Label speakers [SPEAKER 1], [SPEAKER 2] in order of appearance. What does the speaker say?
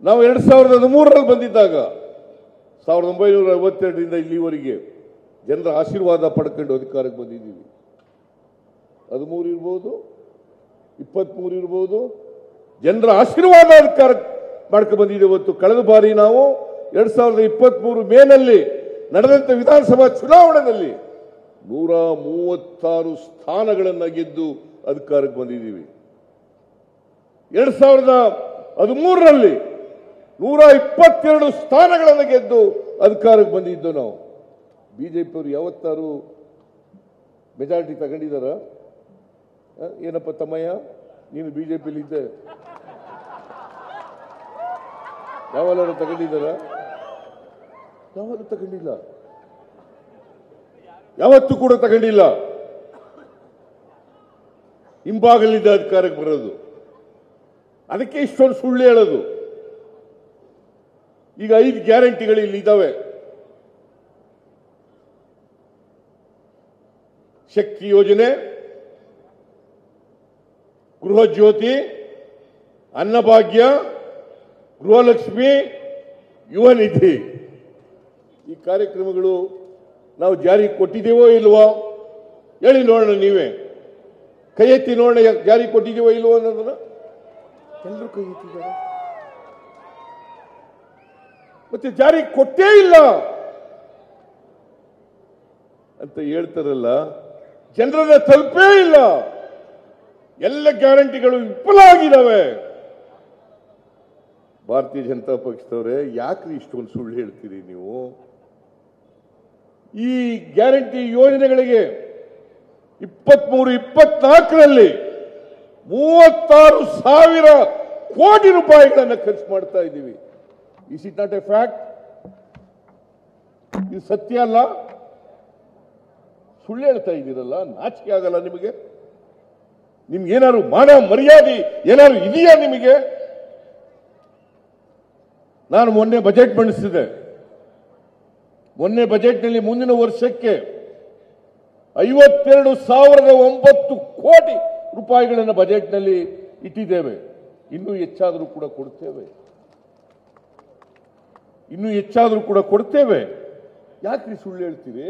[SPEAKER 1] ನಾವು 2013ರಲ್ಲಿ ಬಂದಿದ್ದಾಗ 1952ರಿಂದ ಇಲ್ಲಿವರೆಗೆ ಜನರ ಆಶೀರ್ವಾದ ಪಡ್ಕೊಂಡು ಅಧಿಕಾರಕ್ಕೆ ಬಂದಿದ್ದೀವಿ. 13 ಇರ್ಬೋದು, 23 ಇರ್ಬೋದು, ಜನರ ಆಶೀರ್ವಾದ ಅಧಿಕಾರ ಮಾಡ್ಕೊಂಡು ಬಂದಿದ್ದೇವೆ. ಇವತ್ತು ಕಳೆದ ಬಾರಿ ನಾವು 2023 ಮೇನಲ್ಲಿ ನಡೆದಂತ ವಿಧಾನಸಭಾ ಚುನಾವಣೆಯಲ್ಲಿ 136 ಸ್ಥಾನಗಳನ್ನು ಗೆದ್ದು ಅಧಿಕಾರಕ್ಕೆ ಬಂದಿದ್ದೀವಿ. 2013ರಲ್ಲಿ 122 ಸ್ಥಾನಗಳನ್ನು ಗೆದ್ದು ಅಧಿಕಾರಕ್ಕೆ ಬಂದಿದ್ದು ನಾವು. ಬಿಜೆಪಿಯವರು ಯಾವತ್ತಾರು ಮೆಜಾರಿಟಿ ತಗೊಂಡಿದ್ದಾರ? ಏನಪ್ಪ ತಮ್ಮಯ್ಯ, ನೀನು ಬಿಜೆಪಿಯಲ್ಲಿ ಇದ್ದೆ, ಯಾವಾಗಲೂ ತಗೊಂಡಿದ್ದಾರ? ಯಾವಾಗಲೂ ತಗೊಂಡಿಲ್ಲ, ಯಾವತ್ತೂ ಕೂಡ ತಗೊಂಡಿಲ್ಲ. ಹಿಂಭಾಗಲಿದ್ದ ಅಧಿಕಾರಕ್ಕೆ ಬರೋದು, ಅದಕ್ಕೆ ಇಷ್ಟೊಂದು ಸುಳ್ಳು ಹೇಳೋದು. ಈಗ 5 ಗ್ಯಾರಂಟಿಗಳು ಇಲ್ಲಿ ಇದ್ದಾವೆ. ಶಕ್ತಿ ಯೋಜನೆ, ಗೃಹ ಜ್ಯೋತಿ, ಅನ್ನಭಾಗ್ಯ, ಗೃಹಲಕ್ಷ್ಮಿ, ಯುವ ನಿಧಿ. ಈ ಕಾರ್ಯಕ್ರಮಗಳು ನಾವು ಜಾರಿಗೆ ಕೊಟ್ಟಿದ್ದೇವೋ ಇಲ್ವೋ ಹೇಳಿ ನೋಡೋಣ. ನೀವೇ ಕೈ ಎತ್ತಿ ನೋಡೋಣ, ಜಾರಿಗೆ ಕೊಟ್ಟಿದ್ದೇವೋ ಇಲ್ವೋ ಅನ್ನೋದನ್ನ. ಎಲ್ಲರೂ ಕೈ ಎತ್ತಿದ್ದಾರೆ, ಮತ್ತೆ ಜಾರಿಗೆ ಕೊಟ್ಟೇ ಇಲ್ಲ ಅಂತ ಹೇಳ್ತಾರಲ್ಲ. ಜನರನ್ನ ತಲುಪೇ ಇಲ್ಲ, ಎಲ್ಲ ಗ್ಯಾರಂಟಿಗಳು ವಿಫಲ ಆಗಿದ್ದಾವೆ. ಭಾರತೀಯ ಜನತಾ ಪಕ್ಷದವರೇ, ಯಾಕ್ರಿ ಇಷ್ಟೊಂದು ಸುಳ್ಳು ಹೇಳ್ತೀರಿ ನೀವು? ಈ ಗ್ಯಾರಂಟಿ ಯೋಜನೆಗಳಿಗೆ 23-24ರಲ್ಲಿ 36,000 ಕೋಟಿ ರೂಪಾಯಿಗಳನ್ನು ಖರ್ಚು ಮಾಡ್ತಾ ಇದ್ದೀವಿ. Is it not A fact? ಇದು ಸತ್ಯ ಅಲ್ಲ? ಸುಳ್ಳು ಹೇಳ್ತಾ ಇದ್ದೀರಲ್ಲ, ನಾಚಿಕೆ ಆಗಲ್ಲ ನಿಮಗೆ? ನಿಮ್ಗೆ ಏನಾದ್ರು ಮಾನ ಮರ್ಯಾದೆ ಏನಾದ್ರು ಇದೆಯಾ ನಿಮಗೆ? ನಾನು ಮೊನ್ನೆ ಬಜೆಟ್ ಮಂಡಿಸಿದೆ. ಮೊನ್ನೆ ಬಜೆಟ್ನಲ್ಲಿ ಮುಂದಿನ ವರ್ಷಕ್ಕೆ 52,009 ಕೋಟಿ ರೂಪಾಯಿಗಳನ್ನು ಬಜೆಟ್ನಲ್ಲಿ ಇಟ್ಟಿದ್ದೇವೆ. ಇನ್ನೂ ಹೆಚ್ಚಾದರೂ ಕೂಡ ಕೊಡ್ತೇವೆ, ಇನ್ನೂ ಹೆಚ್ಚಾದರೂ ಕೂಡ ಕೊಡ್ತೇವೆ. ಯಾಕ್ರಿ ಸುಳ್ಳು ಹೇಳ್ತೀರಿ?